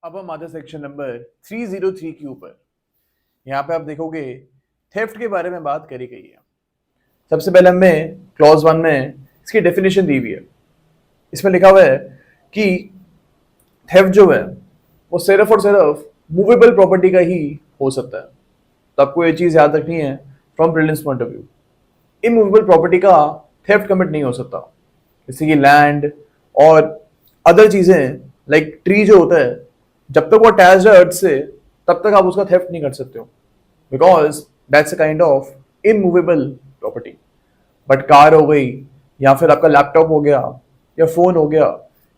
अब हम आते सेक्शन नंबर 303 के ऊपर। यहाँ पे आप देखोगे थेफ्ट के बारे में बात करी गई है। सबसे पहले हमें क्लॉज 1 में इसकी डेफिनेशन दी हुई है। इसमें लिखा हुआ है कि थेफ्ट जो है वो सिर्फ और सिर्फ मूवेबल प्रॉपर्टी का ही हो सकता है। तो आपको ये चीज याद रखनी है from prelims point of view. Immovable property का थेफ्ट कमिट नहीं हो सकता, जैसे कि लैंड और अदर चीजें लाइक ट्री जो होता है, जब तक वो अटैच्ड है अर्थ से तब तक आप उसका थेफ्ट नहीं कर सकते हो, because that's a kind of immovable property. But car हो गई या फिर आपका लैपटॉप हो गया या फोन हो गया,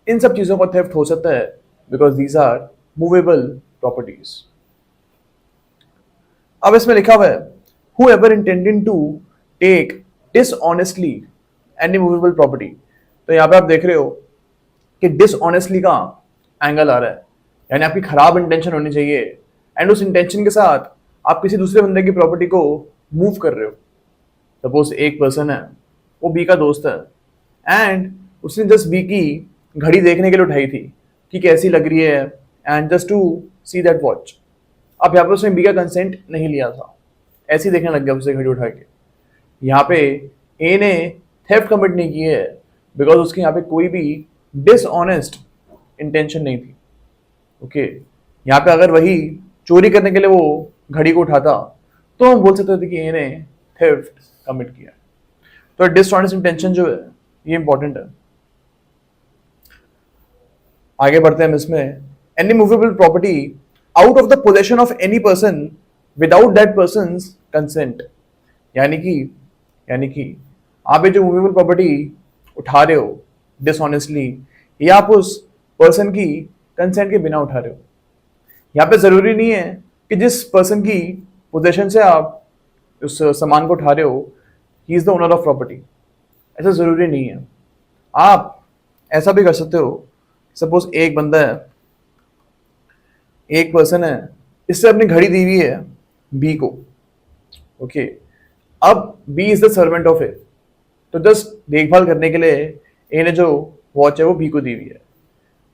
इन सब चीजों का थेफ्ट हो सकता है because these are movable properties. अब इसमें लिखा हुआ है whoever intending to take dishonestly any movable property। तो यहाँ पे आप देख रहे हो कि डिसऑनेस्टली का एंगल आ रहा है, यानी आपकी खराब इंटेंशन होनी चाहिए एंड उस इंटेंशन के साथ आप किसी दूसरे बंदे की प्रॉपर्टी को मूव कर रहे हो। सपोज एक पर्सन है, वो बी का दोस्त है एंड उसने जस्ट बी की घड़ी देखने के लिए उठाई थी कि कैसी लग रही है and just to see that watch. अब यहाँ पे उसने बी का कंसेंट नहीं लिया था, ऐसे ही देखने लग गया उसे घड़ी उठा के। यहाँ पे ए ने थेफ्ट कमिट नहीं की है बिकॉज उसके यहाँ पे कोई भी डिसऑनेस्ट इंटेंशन नहीं थी। ओके, यहाँ पे अगर वही चोरी करने के लिए वो घड़ी को उठाता तो हम बोल सकते थे कि ए ने थेफ्ट कमिट किया। तो डिसऑनेस्ट इंटेंशन जो है ये इंपॉर्टेंट है। आगे बढ़ते हैं हम इसमें। Any movable property out of the possession of any person without that person's consent. यानी कि आप ये जो मूवेबल प्रॉपर्टी उठा रहे हो डिसऑनेस्टली, या आप उस पर्सन की कंसेंट के बिना उठा रहे हो। यहाँ पे जरूरी नहीं है कि जिस पर्सन की पोजेशन से आप उस सामान को उठा रहे हो he is the owner of property, ऐसा जरूरी नहीं है। आप ऐसा भी कर सकते हो, सपोज एक बंदा है, एक पर्सन है, इससे अपनी घड़ी दी हुई है बी को। ओके, अब B is the servant of A, तो जस्ट देखभाल करने के लिए ए ने जो वॉच है वो बी को दी हुई है।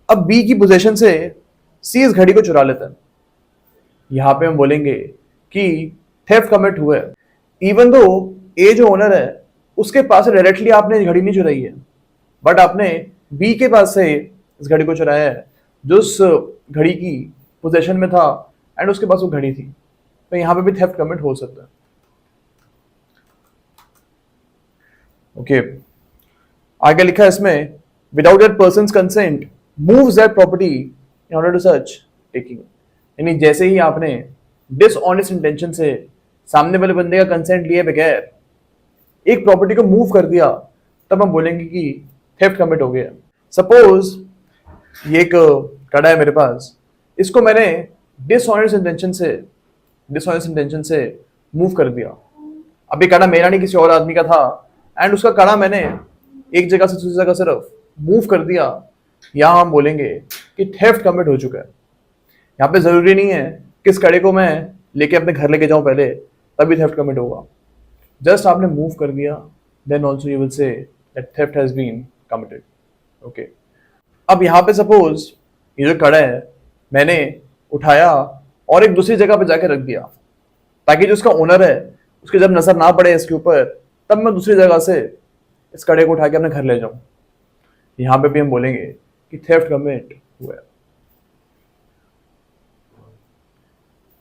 अब बी की पोजीशन से सी इस घड़ी को चुरा लेता है। यहां पे हम बोलेंगे कि थेफ्ट कमिट हुआ है, इवन दो ए जो ओनर है उसके पास से डायरेक्टली आपने घड़ी नहीं चुराई है, बट आपने बी के पास से इस घड़ी को चुराया है जो उस घड़ी की पोजीशन में था एंड उसके पास वो घड़ी थी। तो यहां पे भी थेफ्ट कमिट हो सकता है। ओके, आगे लिखा है इसमें without that person's consent moves that property in order to such taking. यानी जैसे ही आपने डिसऑनेस्ट इंटेंशन से सामने वाले बंदे का कंसेंट लिए बगैर एक प्रॉपर्टी को मूव कर दिया, तब हम बोलेंगे कि थेफ्ट कमिट हो गया। सपोज ये एक कड़ा है मेरे पास, इसको मैंने डिसऑनेस्ट इंटेंशन से मूव कर दिया। अब ये कड़ा मेरा नहीं किसी और आदमी का था एंड उसका कड़ा मैंने एक जगह से दूसरी जगह सिर्फ मूव कर दिया, यहां हम बोलेंगे कि थेफ्ट कमिट हो चुका है। यहाँ पे जरूरी नहीं है कि इस कड़े को मैं लेके अपने घर लेके जाऊं पहले तभी थेफ्ट कमिट होगा। जस्ट आपने मूव कर दिया, then also you will say that theft has been committed. Okay, अब यहाँ पे सपोज ये जो कड़ा है मैंने उठाया और एक दूसरी जगह पे जाके रख दिया, ताकि जो उसका ओनर है उसकी जब नजर ना पड़े इसके ऊपर, तब मैं दूसरी जगह से इस कड़े को उठा के अपने घर ले जाऊं। यहां पे भी हम बोलेंगे कि थेफ्ट कमिट हुआ है।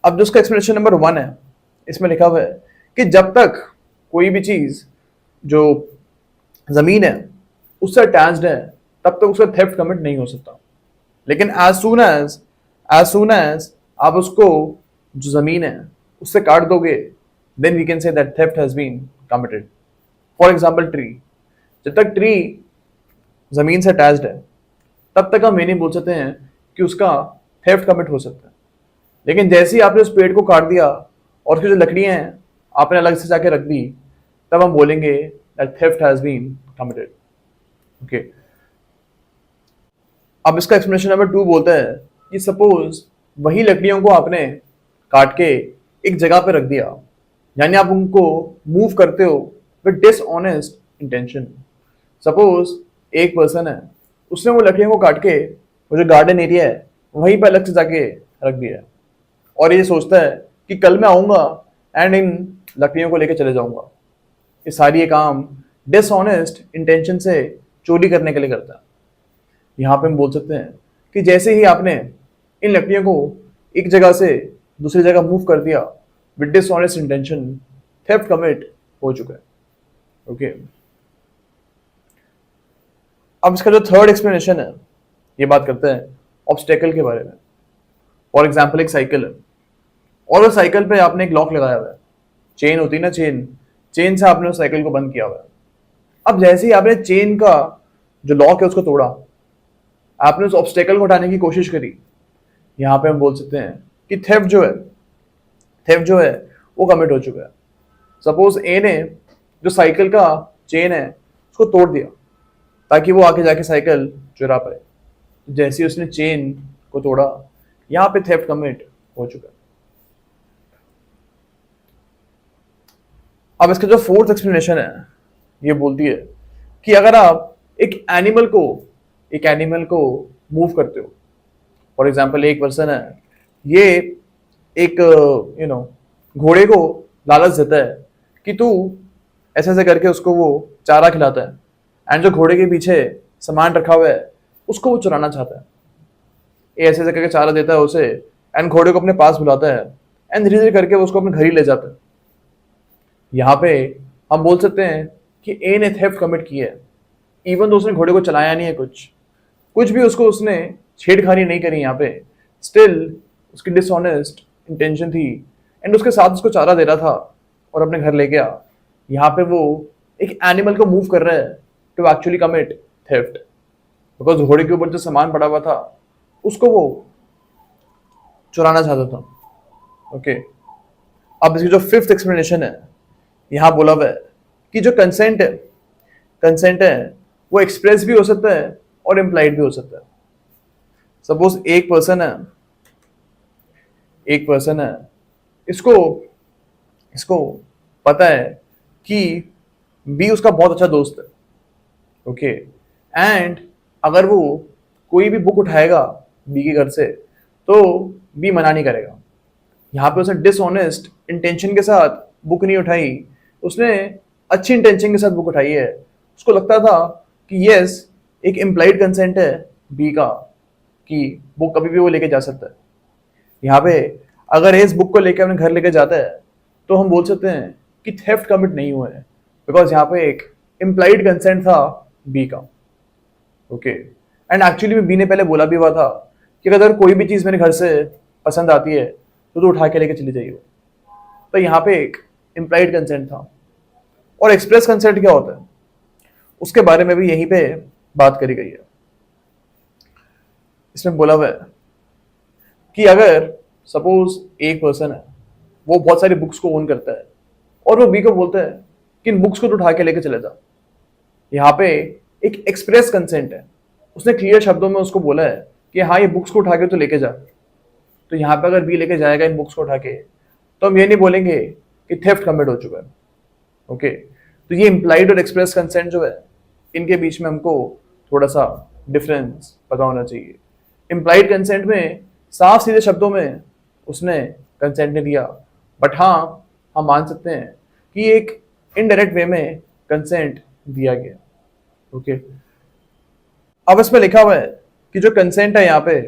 अब जो उसका एक्सप्लेनेशन नंबर 1 है, इसमें लिखा हुआ है कि जब तक कोई भी चीज जो जमीन है उससे अटैच्ड है तब तक उसका थेफ्ट कमिट नहीं हो सकता। लेकिन एज सून एज आप उसको जो जमीन है उससे काट दोगे, then we can say that theft has been committed. For example tree, जब तक ट्री जमीन से अटैच्ड है तब तक हम ये नहीं बोल सकते हैं कि उसका थेफ्ट कमिट हो सकता है। लेकिन जैसे ही आपने उस पेड़ को काट दिया और उसकी जो लकड़ियां हैं आपने अलग से जाके रख दी, तब हम बोलेंगे that theft has been committed. Okay, अब इसका एक्सप्लेनेशन नंबर 2 बोलता है कि सपोज वही लकड़ियों को आपने काट के एक जगह पे रख दिया, यानी आप उनको मूव करते हो विद डिसऑनेस्ट इंटेंशन। सपोज एक पर्सन है, उसने वो लकड़ियों को काट के वो जो गार्डन एरिया है वहीं पर अलग से जाके रख दिया है और ये सोचता है कि कल मैं आऊंगा एंड इन लकड़ियों को लेके चले जाऊंगा। ये सारी ये काम डिसऑनेस्ट इंटेंशन से चोरी करने के लिए करता है। यहाँ पे हम बोल सकते हैं कि जैसे ही आपने इन लकड़ियों को एक जगह से दूसरी जगह मूव कर दिया with dishonest intention, theft commit हो चुका है। ओके, अब इसका जो थर्ड एक्सप्लेनेशन है ये बात करते हैं ऑब्स्टेकल के बारे में। फॉर एग्जाम्पल एक साइकिल है और उस साइकिल पे आपने एक लॉक लगाया हुआ है, चेन होती है ना, चेन से आपने उस साइकिल को बंद किया हुआ है। अब जैसे ही आपने चेन का जो लॉक है उसको तोड़ा, आपने उस ऑब्स्टेकल को हटाने की कोशिश करी, यहाँ पे हम बोल सकते हैं कि थेफ्ट जो है वो कमिट हो चुका है। सपोज ए ने जो साइकिल का चेन है उसको तोड़ दिया ताकि वो आके जाके साइकिल चुरा पाए। जैसे ही उसने चेन को तोड़ा, यहाँ पे थेफ्ट कमिट हो चुका है। अब इसका जो फोर्थ एक्सप्लेनेशन है ये बोलती है कि अगर आप एक एनिमल को मूव करते हो, फॉर एग्जाम्पल एक पर्सन है, ये एक घोड़े को लालच देता है कि तू ऐसे ऐसे करके उसको वो चारा खिलाता है एंड जो घोड़े के पीछे सामान रखा हुआ है उसको वो चुराना चाहता है। ये ऐसे ऐसे करके चारा देता है उसे एंड घोड़े को अपने पास बुलाता है एंड धीरे धीरे करके वो उसको अपने घर ही ले जाता है। यहाँ पे हम बोल सकते हैं कि ए ने थेफ्ट कमिट की है, इवन तो उसने घोड़े को चलाया नहीं है, कुछ भी उसको उसने छेड़खानी नहीं करी यहाँ पे, स्टिल उसकी डिसऑनेस्ट इंटेंशन थी एंड उसके साथ उसको चारा दे रहा था और अपने घर ले गया। यहाँ पे वो एक एनिमल को मूव कर रहा है to actually commit theft, because घोड़े के ऊपर जो सामान पड़ा हुआ था उसको वो चुराना चाहता था। ओके, अब इसकी जो फिफ्थ एक्सप्लेनेशन है यहाँ बोला हुआ है कि जो कंसेंट है वो एक्सप्रेस भी हो सकता है और इम्प्लाइड भी हो सकता है। सपोज एक पर्सन है, इसको पता है कि बी उसका बहुत अच्छा दोस्त है। ओके, एंड अगर वो कोई भी बुक उठाएगा बी के घर से तो बी मना नहीं करेगा। यहाँ पे उसने डिसऑनेस्ट इंटेंशन के साथ बुक नहीं उठाई, उसने अच्छी इंटेंशन के साथ बुक उठाई है। उसको लगता था कि यस, एक इम्प्लाइड कंसेंट है बी का कि बुक कभी भी वो लेके जा सकता है। यहाँ पे अगर इस बुक को लेके अपने घर लेके जाता है तो हम बोल सकते हैं कि थेफ्ट कमिट नहीं हुआ है, बिकॉज यहाँ पे एक इम्प्लाइड कंसेंट था बी का। ओके, एंड एक्चुअली में बी ने पहले बोला भी हुआ था कि अगर कोई भी चीज़ मेरे घर से पसंद आती है तो तू उठा के लेके चली जाइए। तो यहाँ पे एक इम्प्लाइड कंसेंट था। और एक्सप्रेस कंसेंट क्या होता है उसके बारे में भी यहीं पे बात करी गई है। इसमें बोला हुआ है कि अगर सपोज एक पर्सन है, वो बहुत सारी बुक्स को ओन करता है और वो बी को बोलता है कि इन बुक्स को तो उठा के लेके चले जा। यहाँ पे एक एक्सप्रेस कंसेंट है, उसने क्लियर शब्दों में उसको बोला है कि हाँ ये बुक्स को उठा के तो लेके जा। तो यहाँ पे अगर बी लेके जाएगा इन बुक्स को उठा के तो हम ये नहीं बोलेंगे कि थेफ्ट कमिट हो चुका है। ओके, तो ये इम्प्लाइड और एक्सप्रेस कंसेंट जो है इनके बीच में हमको थोड़ा सा डिफरेंस पता होना चाहिए। इम्प्लाइड कंसेंट में साफ सीधे शब्दों में उसने कंसेंट नहीं दिया, बट हाँ हम मान सकते हैं कि एक इनडायरेक्ट वे में कंसेंट दिया गया। ओके, अब इसमें लिखा हुआ है कि जो कंसेंट है यहाँ पे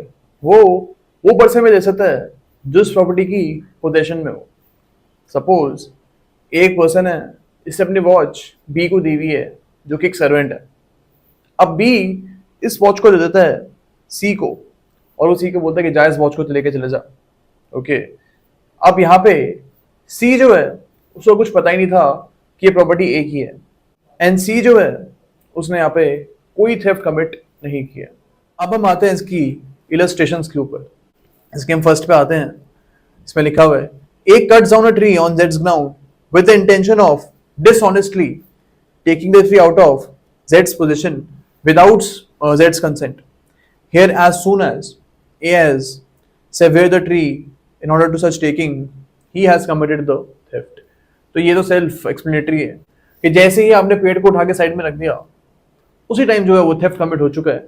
वो पर्सन में दे सकता है जो इस प्रॉपर्टी की पोजेशन में हो। सपोज एक पर्सन है, इसने अपनी वॉच बी को दी हुई है जो कि एक सर्वेंट है। अब बी इस वॉच को दे देता है सी को और वो सी को बोलता है कि जा इस वॉच को तो लेके चले जा। ओके, अब यहाँ पे सी जो है उसको कुछ पता ही नहीं था कि ये प्रॉपर्टी ए की है एंड सी जो है उसने यहाँ पे कोई थेफ्ट कमिट नहीं किया। अब हम आते हैं इसकी इलस्ट्रेशंस के ऊपर। इसके हम फर्स्ट पे आते हैं। इसमें लिखा हुआ है ए cuts down a tree on Jades ground with the intention of dishonestly taking the tree out of Jades position without Jades consent. Here, as soon as A has severed the tree in order to such taking, he has committed the theft. तो ये तो self explanatory है कि जैसे ही आपने पेड़ को उठा के साइड में रख दिया उसी टाइम जो है वो थेफ्ट कमिट हो चुका है।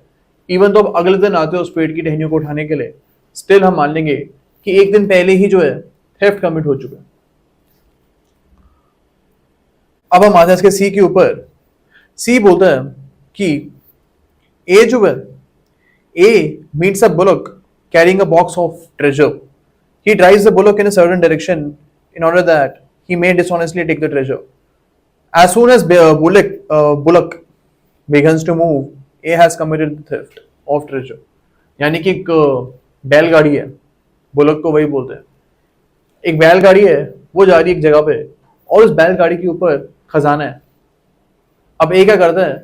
इवन तो अब अगले दिन आते हो उस पेड़ की टहनियों को उठाने के लिए स्टिल हम मान लेंगे कि एक दिन पहले ही जो है थेफ्ट कमिट हो चुका है। अब हम आते हैं इसके सी के ऊपर। सी बोलता है कि ए जो है, A meets a bullock carrying a box of treasure. He drives the bullock in a certain direction in order that he may dishonestly take the treasure. As soon as bullock begins to move, A has committed the theft of treasure. यानी कि एक बैलगाड़ी है, bullock को वही बोलते हैं। एक बैलगाड़ी है, वो जा रही है एक जगह पे और उस बैलगाड़ी के ऊपर खजाना है। अब ए क्या करता है,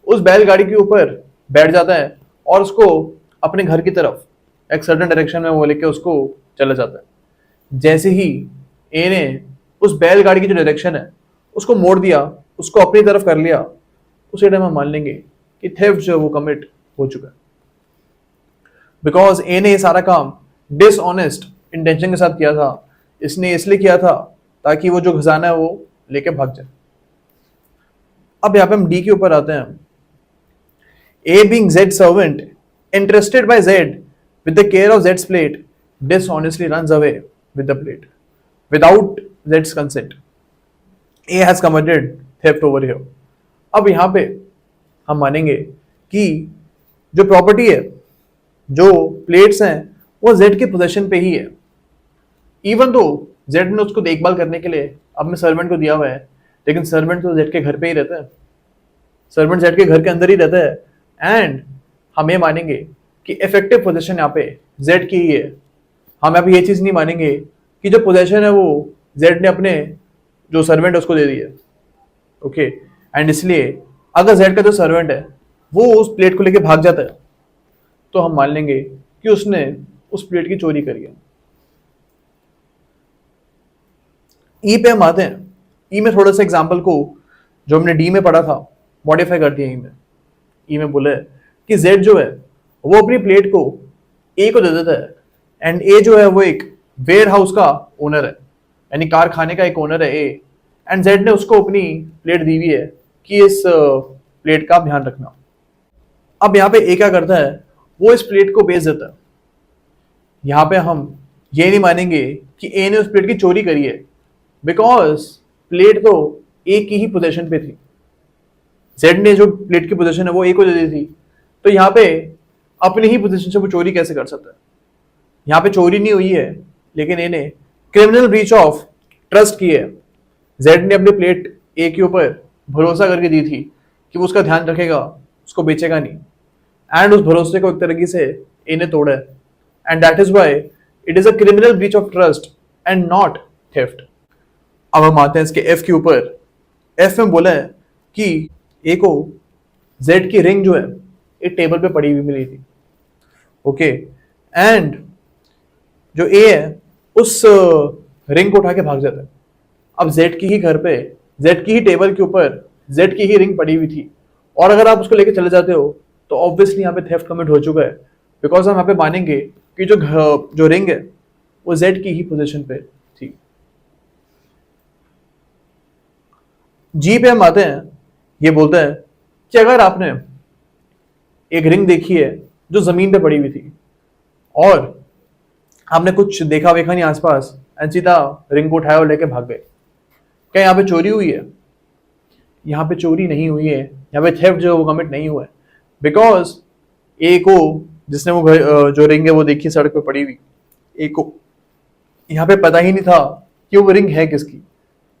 उस बैलगाड़ी के ऊपर बैठ जाता है और उसको अपने घर की तरफ एक सर्टेन डायरेक्शन में वो लेके उसको चला जाता है। जैसे ही ए ने उस बैलगाड़ी की जो डायरेक्शन है उसको मोड़ दिया, उसको अपनी तरफ कर लिया, उसी टाइम हम मान लेंगे कि थेफ्ट जो है वो कमिट हो चुका है। बिकॉज ए ने ये सारा काम डिसऑनेस्ट इंटेंशन के साथ किया था। इसने इसलिए किया था ताकि वो जो खजाना है वो लेके भाग जाए। अब यहाँ पे हम डी के ऊपर आते हैं। A being Z servant interested bye Z with the care of Z's plate, dishonestly runs away with the plate without Z's consent. A has committed theft over here. अब यहाँ पे हम मानेंगे कि जो प्रॉपर्टी है, जो प्लेट्स हैं, वो Z के पोजेशन पे ही है। इवन तो Z ने उसको देखभाल करने के लिए अपने सर्वेंट को दिया हुआ है, लेकिन सर्वेंट तो Z के घर पे ही रहता है, सर्वेंट Z के घर के अंदर ही रहता है। एंड हम ये मानेंगे कि इफेक्टिव पोजीशन यहाँ पे Z की ही है। हम यहाँ पे ये चीज नहीं मानेंगे कि जो पोजीशन है वो Z ने अपने जो सर्वेंट है उसको दे दी है। ओके, एंड इसलिए अगर Z का जो सर्वेंट है वो उस प्लेट को लेके भाग जाता है तो हम मान लेंगे कि उसने उस प्लेट की चोरी करी है। ई पे हम आते हैं। ई में थोड़ा सा एग्जाम्पल को जो हमने डी में पढ़ा था मॉडिफाई कर दिया। ई में बोला है कि Z जो है वो अपनी प्लेट को ए को दे देता है एंड ए जो है वो एक वेयर हाउस का ओनर है, यानी कारखाने का एक ओनर है ए। एंड जेड ने उसको अपनी प्लेट दी हुई है कि इस प्लेट का ध्यान रखना। अब यहाँ पे ए क्या करता है, वो इस प्लेट को बेच देता है। यहाँ पे हम ये नहीं मानेंगे कि ए ने उस प्लेट की चोरी करी है, बिकॉज प्लेट तो ए की ही पोजीशन पे थी। जेड ने जो प्लेट की पोजीशन है वो ए को दे दी थी, तो यहाँ पे अपनी ही पोजीशन से वो चोरी कैसे कर सकता है। यहाँ पे चोरी नहीं हुई है, लेकिन इन्हें क्रिमिनल ब्रीच ऑफ ट्रस्ट की है। जेड ने अपनी प्लेट ए के ऊपर भरोसा करके दी थी कि वो उसका ध्यान रखेगा, उसको बेचेगा नहीं, एंड उस भरोसे को एक तरीके से ए ने तोड़ा है। And that is why it is a criminal breach of trust and not theft. अब हम आते हैं इसके एफ के ऊपर। एफ में बोला है कि ए को जेड की रिंग जो है एक टेबल पे पड़ी हुई मिली थी। ओके, एंड जो ए है उस रिंग को उठा के भाग जाता है। अब जेड की ही घर पे, जेड की ही टेबल के ऊपर जेड की ही रिंग पड़ी हुई थी, और अगर आप उसको लेके चले जाते हो तो ऑब्वियसली यहाँ पे थेफ्ट कमिट हो चुका है। बिकॉज हम यहाँ पे मानेंगे कि जो रिंग है वो जेड की ही पोजीशन पे थी। जी पे हम आते हैं। ये बोलता है कि अगर आपने एक रिंग देखी है जो जमीन पे पड़ी हुई थी और आपने कुछ देखा वेखा नहीं आसपास, एंड सीधा रिंग को उठाया और लेके भाग गए, क्या यहाँ पे चोरी हुई है? यहाँ पे चोरी नहीं हुई है, यहाँ पे थेफ्ट जो है वो कमिट नहीं हुआ है। बिकॉज ए को, जिसने वो जो रिंग है वो देखी सड़क पे पड़ी हुई, ए को यहाँ पे पता ही नहीं था कि वो रिंग है किसकी।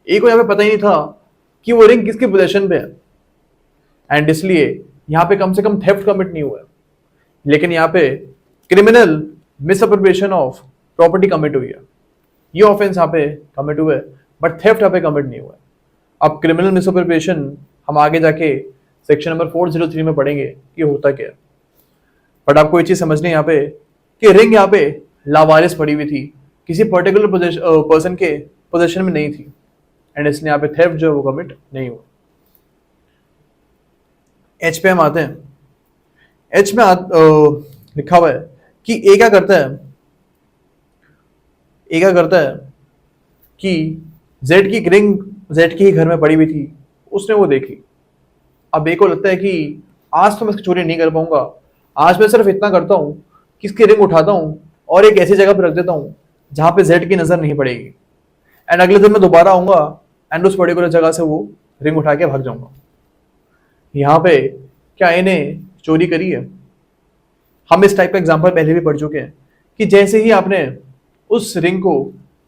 ए को यहाँ पे पता ही नहीं था कि वो रिंग किसके पोजीशन पे है, एंड इसलिए यहाँ पे कम से कम थेफ्ट कमिट नहीं हुआ है। लेकिन यहाँ पे criminal misappropriation of property commit हुई है। ये ऑफेंस यहाँ पे कमिट हुआ है, बट थेफ्ट यहाँ पे कमिट नहीं हुआ है। अब क्रिमिनल मिसअप्रोप्रिएशन हम आगे जाके सेक्शन नंबर 403 में पढ़ेंगे कि होता क्या है। बट आपको ये चीज समझनी है यहाँ पे कि रिंग यहाँ पे लावारिस पड़ी हुई थी, किसी पर्टिकुलर पर्सन के पोजीशन में नहीं थी, एंड इसलिए यहाँ पे थेफ्ट जो है वो कमिट नहीं हुआ। एच पे हम आते हैं। एच में लिखा हुआ है कि ए क्या करता है, ए क्या करता है कि जेड की रिंग जेड की ही घर में पड़ी हुई थी, उसने वो देखी। अब ए को लगता है कि आज तो मैं इसकी चोरी नहीं कर पाऊंगा, आज मैं सिर्फ इतना करता हूं कि इसकी रिंग उठाता हूं और एक ऐसी जगह पर रख देता हूँ जहाँ पे जेड की नजर नहीं पड़ेगी, एंड अगले दिन मैं दोबारा आऊंगा एंड उस पर्टिकुलर जगह से वो रिंग उठा के भाग जाऊंगा। यहाँ पे क्या ए ने चोरी करी है? हम इस टाइप का एग्जांपल पहले भी पढ़ चुके हैं कि जैसे ही आपने उस रिंग को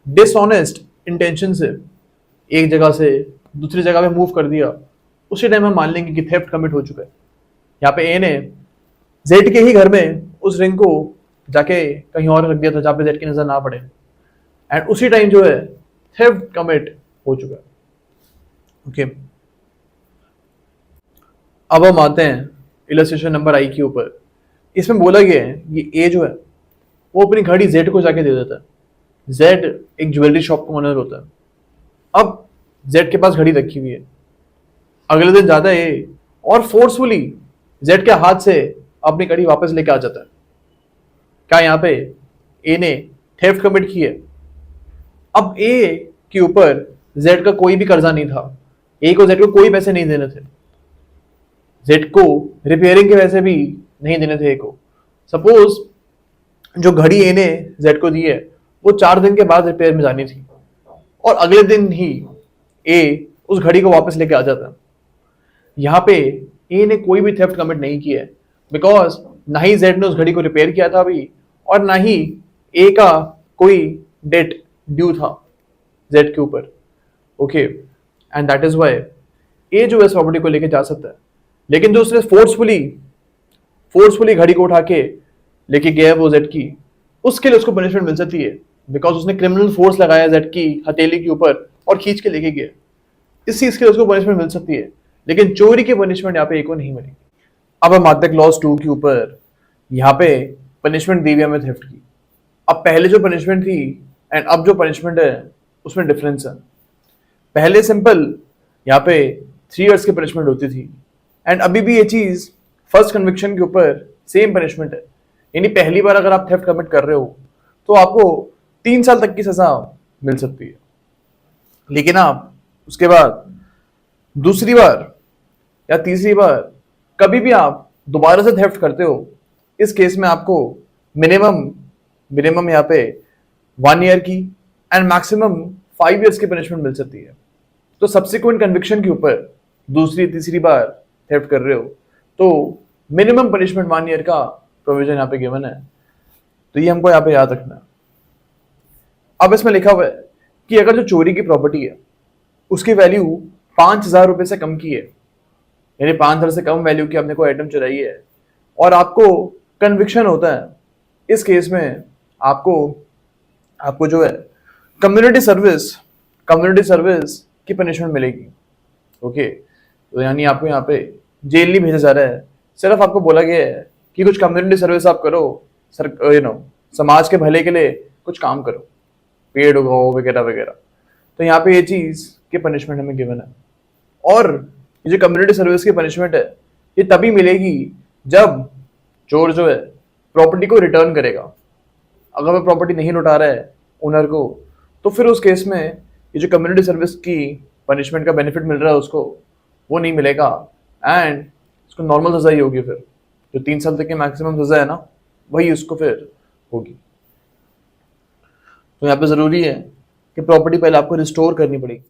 डिसऑनेस्ट इंटेंशन से एक जगह से दूसरी जगह पे मूव कर दिया, उसी टाइम हम मान लेंगे कि थेफ्ट कमिट हो चुका है। यहाँ पे ए ने जेड के ही घर में उस रिंग को जाके कहीं और रख दिया था जहाँ पे जेड की नजर ना पड़े, एंड उसी टाइम जो है थेफ्ट कमिट हो चुका है। ओके, अब हम आते हैं इलस्ट्रेशन नंबर आई के ऊपर। इसमें बोला गया है ये ए जो है वो अपनी घड़ी जेड को जाके दे देता है। जेड एक ज्वेलरी शॉप का ओनर होता है। अब जेड के पास घड़ी रखी हुई है, अगले दिन जाता है ए और फोर्सफुली जेड के हाथ से अपनी घड़ी वापस लेके आ जाता है। क्या यहाँ पे ए ने थेफ्ट कमिट की है? अब ए के ऊपर जेड का कोई भी कर्जा नहीं था, ए को जेड को कोई पैसे नहीं देने थे, जेड को रिपेयरिंग के पैसे भी नहीं देने थे ए को। सपोज जो घड़ी ए ने जेड को दी है वो 4 दिन के बाद रिपेयर में जानी थी, और अगले दिन ही ए उस घड़ी को वापस लेके आ जाता। यहाँ पे ए ने कोई भी थेफ्ट कमिट नहीं किया है, बिकॉज ना ही जेड ने उस घड़ी को रिपेयर किया था अभी, और ना ही ए का कोई डेट ड्यू था जेड के ऊपर। Okay, and that is why A जो इस प्रॉपर्टी को लेके जा सकता है। लेकिन जो उसने फोर्सफुली घड़ी को उठा के लेके गया है वो जेड की, उसके लिए उसको पनिशमेंट मिल सकती है, बिकॉज उसने क्रिमिनल फोर्स लगाया जेड की हथेली के ऊपर और खींच के लेके गया। इस चीज के लिए उसको पनिशमेंट मिल सकती है, लेकिन चोरी की पनिशमेंट यहाँ पे ए को नहीं मिलेगी। अब हम आते हैं क्लॉज 2 के ऊपर। यहाँ पे पनिशमेंट दी हुई हमें थेफ्ट की। अब पहले जो पनिशमेंट थी एंड अब जो पनिशमेंट है उसमें डिफरेंस है। पहले सिंपल यहाँ पे 3 इयर्स की पनिशमेंट होती थी, एंड अभी भी ये चीज फर्स्ट कन्विक्शन के ऊपर सेम पनिशमेंट है। यानी पहली बार अगर आप थेफ्ट कमिट कर रहे हो तो आपको 3 साल तक की सजा मिल सकती है, लेकिन आप उसके बाद दूसरी बार या तीसरी बार कभी भी आप दोबारा से थेफ्ट करते हो, इस केस में आपको मिनिमम यहाँ पे 1 ईयर की एंड मैक्सिमम 5 इयर्स की पनिशमेंट मिल सकती है। तो सब्सिक्वेंट कन्विक्शन के ऊपर दूसरी तीसरी बार थेफ्ट कर रहे हो तो मिनिमम पनिशमेंट 1 ईयर का प्रोविजन यहाँ पे गिवन है। तो ये हमको यहाँ पे याद रखना है। अब इसमें लिखा हुआ है कि अगर जो चोरी की प्रॉपर्टी है उसकी वैल्यू 5,000 रुपए से कम की है, यानी 5,000 से कम वैल्यू की आपने कोई आइटम चुराई है और आपको कन्विक्शन होता है, इस केस में आपको जो है कम्युनिटी सर्विस की पनिशमेंट मिलेगी। ओके, तो यानी आपको यहाँ पे जेल नहीं भेजा जा रहा है, सिर्फ आपको बोला गया है कि कुछ कम्युनिटी सर्विस आप करो, समाज के भले के लिए कुछ काम करो, पेड़ उगाओ वगैरह वगैरह। तो यहाँ पे ये चीज की पनिशमेंट हमें गिवन है। और ये जो कम्युनिटी सर्विस की पनिशमेंट है ये तभी मिलेगी जब चोर जो है प्रॉपर्टी को रिटर्न करेगा। अगर वो प्रॉपर्टी नहीं लौटा रहा है ओनर को, तो फिर उस केस में ये जो कम्युनिटी सर्विस की पनिशमेंट का बेनिफिट मिल रहा है उसको, वो नहीं मिलेगा, एंड उसको नॉर्मल सजा ही होगी। फिर जो 3 साल तक की मैक्सिमम सजा है ना, वही उसको फिर होगी। तो यहाँ पे जरूरी है कि प्रॉपर्टी पहले आपको रिस्टोर करनी पड़ेगी।